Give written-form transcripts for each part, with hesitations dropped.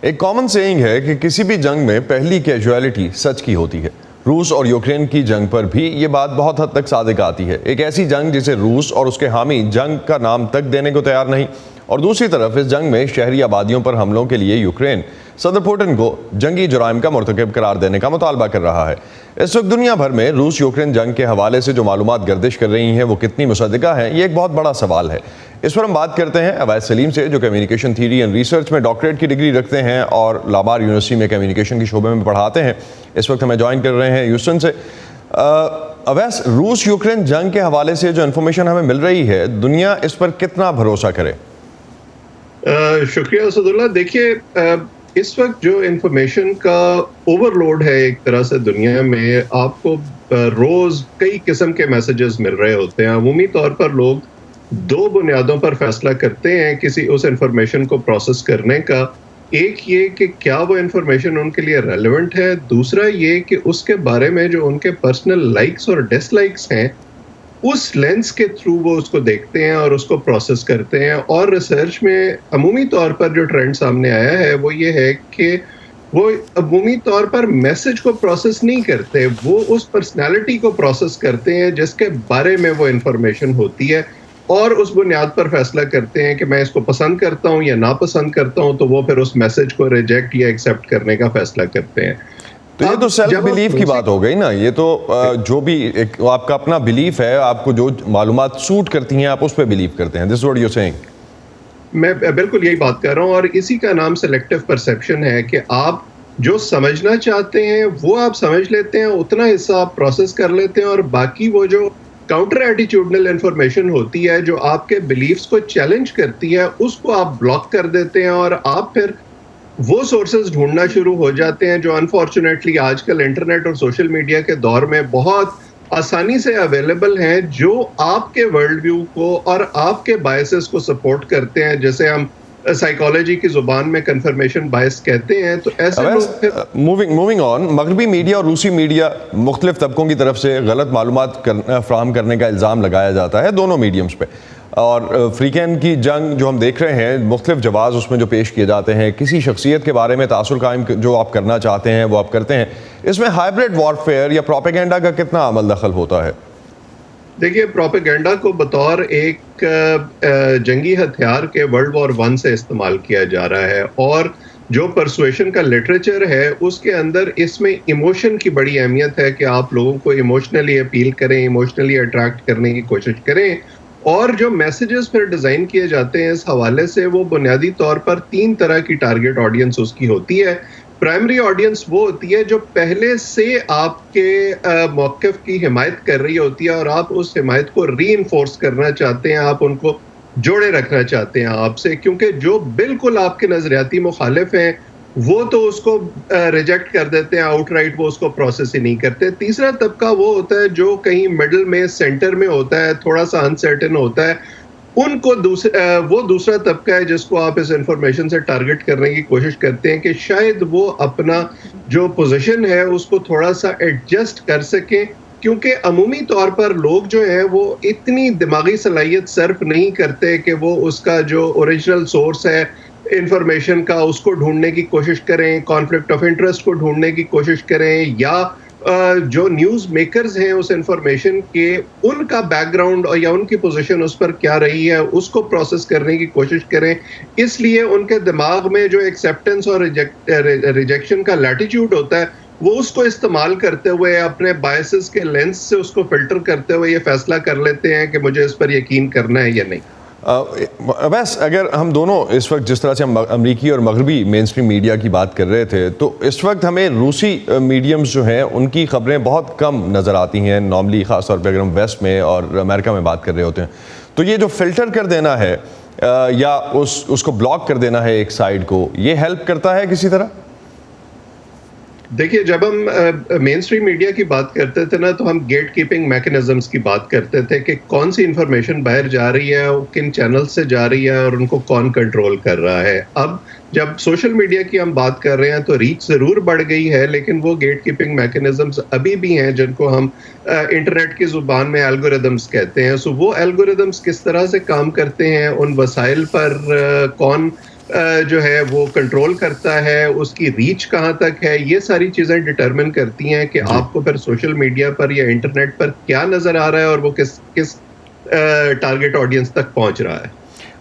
ایک common seeing ہے کہ کسی بھی جنگ میں پہلی کیجویلٹی سچ کی ہوتی ہے۔ روس اور یوکرین کی جنگ پر بھی یہ بات بہت حد تک صادق آتی ہے۔ ایک ایسی جنگ جسے روس اور اس کے حامی جنگ کا نام تک دینے کو تیار نہیں، اور دوسری طرف اس جنگ میں شہری آبادیوں پر حملوں کے لیے یوکرین صدر پوٹن کو جنگی جرائم کا مرتکب قرار دینے کا مطالبہ کر رہا ہے۔ اس وقت دنیا بھر میں روس یوکرین جنگ کے حوالے سے جو معلومات گردش کر رہی ہیں وہ کتنی مصدقہ ہیں، یہ ایک بہت بڑا سوال ہے۔ اس پر ہم بات کرتے ہیں اویس سلیم سے، جو کمیونیکیشن تھیوری اینڈ ریسرچ میں ڈاکٹریٹ کی ڈگری رکھتے ہیں اور لابار یونیورسٹی میں کمیونیکیشن کے شعبے میں پڑھاتے ہیں۔ اس وقت ہمیں جوائن کر رہے ہیں ہیوسٹن سے۔ اویس، روس یوکرین جنگ کے حوالے سے جو انفارمیشن ہمیں مل رہی ہے، دنیا اس پر کتنا بھروسہ کرے؟ شکریہ اسد اللہ۔ دیکھیے، اس وقت جو انفارمیشن کا اوور لوڈ ہے ایک طرح سے دنیا میں، آپ کو روز کئی قسم کے میسیجز مل رہے ہوتے ہیں۔ عمومی طور پر لوگ دو بنیادوں پر فیصلہ کرتے ہیں کسی اس انفارمیشن کو پروسیس کرنے کا۔ ایک یہ کہ کیا وہ انفارمیشن ان کے لیے ریلیونٹ ہے، دوسرا یہ کہ اس کے بارے میں جو ان کے پرسنل لائکس اور ڈس لائکس ہیں، اس لینس کے تھرو وہ اس کو دیکھتے ہیں اور اس کو پروسیس کرتے ہیں۔ اور ریسرچ میں عمومی طور پر جو ٹرینڈ سامنے آیا ہے وہ یہ ہے کہ وہ عمومی طور پر میسج کو پروسیس نہیں کرتے، وہ اس پرسنالٹی کو پروسیس کرتے ہیں جس کے بارے میں وہ انفارمیشن ہوتی ہے، اور اس بنیاد پر فیصلہ کرتے ہیں کہ میں اس کو پسند کرتا ہوں یا ناپسند کرتا ہوں، تو وہ پھر اس میسج کو ریجیکٹ یا ایکسیپٹ کرنے کا فیصلہ کرتے ہیں۔ تو یہ تو سیلف بلیف کی بات ہو گئی نا، یہ تو جو بھی ایک آپ کا اپنا بلیف ہے، آپ کو جو معلومات سوٹ کرتی ہیں آپ اس پہ بلیف کرتے ہیں۔ This what you saying. میں بالکل یہی بات کر رہا ہوں، اور اسی کا نام سلیکٹیو پرسیپشن ہے کہ آپ جو سمجھنا چاہتے ہیں وہ آپ سمجھ لیتے ہیں، اتنا حصہ آپ پروسیس کر لیتے ہیں، اور باقی وہ جو کاؤنٹر ایٹیٹیوڈنل انفارمیشن ہوتی ہے جو آپ کے بلیفز کو چیلنج کرتی ہے، اس کو آپ بلاک کر دیتے ہیں، اور آپ پھر وہ سورسز ڈھونڈنا شروع ہو جاتے ہیں جو انفارچونیٹلی آج کل انٹرنیٹ اور سوشل میڈیا کے دور میں بہت آسانی سے اویلیبل ہیں، جو آپ کے ورلڈ ویو کو اور آپ کے بائسز کو سپورٹ کرتے ہیں، جیسے ہم سائیکالوجی کی زبان میں کنفرمیشن بائس کہتے ہیں۔ تو ایسے لوگ موونگ آن، مغربی میڈیا اور روسی میڈیا مختلف طبقوں کی طرف سے غلط معلومات فراہم کرنے کا الزام لگایا جاتا ہے دونوں میڈیمز پہ، اور فریقین کی جنگ جو ہم دیکھ رہے ہیں، مختلف جواز اس میں جو پیش کیے جاتے ہیں، کسی شخصیت کے بارے میں تاثر قائم جو آپ کرنا چاہتے ہیں وہ آپ کرتے ہیں، اس میں ہائبرڈ وارفیئر یا پروپیگنڈا کا کتنا عمل دخل ہوتا ہے؟ دیکھیے، پروپیگنڈا کو بطور ایک جنگی ہتھیار کے ورلڈ وار 1 سے استعمال کیا جا رہا ہے، اور جو پرسویشن کا لٹریچر ہے اس کے اندر اس میں ایموشن کی بڑی اہمیت ہے کہ آپ لوگوں کو ایموشنلی اپیل کریں، ایموشنلی اٹریکٹ کرنے کی کوشش کریں، اور جو میسیجز پھر ڈیزائن کیے جاتے ہیں اس حوالے سے، وہ بنیادی طور پر 3 طرح کی ٹارگٹ آڈینس اس کی ہوتی ہے۔ پرائمری آڈینس وہ ہوتی ہے جو پہلے سے آپ کے موقف کی حمایت کر رہی ہوتی ہے، اور آپ اس حمایت کو ری انفورس کرنا چاہتے ہیں، آپ ان کو جوڑے رکھنا چاہتے ہیں آپ سے، کیونکہ جو بالکل آپ کے نظریاتی مخالف ہیں وہ تو اس کو ریجیکٹ کر دیتے ہیں آؤٹ رائٹ، وہ اس کو پروسیس ہی نہیں کرتے۔ تیسرا طبقہ وہ ہوتا ہے جو کہیں مڈل میں، سینٹر میں ہوتا ہے، تھوڑا سا انسرٹن ہوتا ہے، ان کو وہ دوسرا طبقہ ہے جس کو آپ اس انفارمیشن سے ٹارگٹ کرنے کی کوشش کرتے ہیں کہ شاید وہ اپنا جو پوزیشن ہے اس کو تھوڑا سا ایڈجسٹ کر سکیں، کیونکہ عمومی طور پر لوگ جو ہیں وہ اتنی دماغی صلاحیت صرف نہیں کرتے کہ وہ اس کا جو اوریجنل سورس ہے انفارمیشن کا اس کو ڈھونڈنے کی کوشش کریں، کانفلکٹ آف انٹرسٹ کو ڈھونڈنے کی کوشش کریں، یا جو نیوز میکرز ہیں اس انفارمیشن کے ان کا بیک گراؤنڈ یا ان کی پوزیشن اس پر کیا رہی ہے اس کو پروسیس کرنے کی کوشش کریں۔ اس لیے ان کے دماغ میں جو ایکسیپٹنس اور ریجیکشن کا لیٹیٹیوڈ ہوتا ہے وہ اس کو استعمال کرتے ہوئے اپنے بائسز کے لینس سے اس کو فلٹر کرتے ہوئے یہ فیصلہ کر لیتے ہیں کہ مجھے اس پر یقین کرنا ہے یا نہیں۔ بس اگر ہم دونوں اس وقت جس طرح سے ہم امریکی اور مغربی مین اسٹریم میڈیا کی بات کر رہے تھے، تو اس وقت ہمیں روسی میڈیمز جو ہیں ان کی خبریں بہت کم نظر آتی ہیں نارملی، خاص طور پہ اگر ہم ویسٹ میں اور امریکہ میں بات کر رہے ہوتے ہیں۔ تو یہ جو فلٹر کر دینا ہے یا اس کو بلاک کر دینا ہے ایک سائڈ کو، یہ ہیلپ کرتا ہے کسی طرح؟ دیکھیے، جب ہم مین اسٹریم میڈیا کی بات کرتے تھے نا، تو ہم گیٹ کیپنگ میکنزمز کی بات کرتے تھے کہ کون سی انفارمیشن باہر جا رہی ہے، کن چینل سے جا رہی ہے، اور ان کو کون کنٹرول کر رہا ہے۔ اب جب سوشل میڈیا کی ہم بات کر رہے ہیں تو ریچ ضرور بڑھ گئی ہے، لیکن وہ گیٹ کیپنگ میکنزمز ابھی بھی ہیں جن کو ہم انٹرنیٹ کی زبان میں الگوریدمز کہتے ہیں۔ سو وہ الگوریدمز کس طرح سے کام کرتے ہیں، ان وسائل پر کون جو ہے وہ کنٹرول کرتا ہے, اس کی ریچ کہاں تک ہے, یہ ساری چیزیں ڈٹرمن کرتی ہیں کہ آپ کو پھر سوشل میڈیا پر یا انٹرنیٹ پر کیا نظر آ رہا ہے اور وہ کس ٹارگٹ آڈینس تک پہنچ رہا ہے.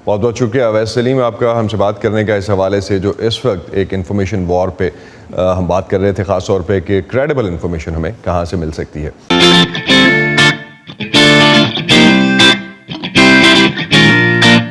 بہت بہت شکریہ اویس سلیم آپ کا ہم سے بات کرنے کا اس حوالے سے, جو اس وقت ایک انفارمیشن وار پہ ہم بات کر رہے تھے, خاص طور پہ کہ کریڈیبل انفارمیشن ہمیں کہاں سے مل سکتی ہے.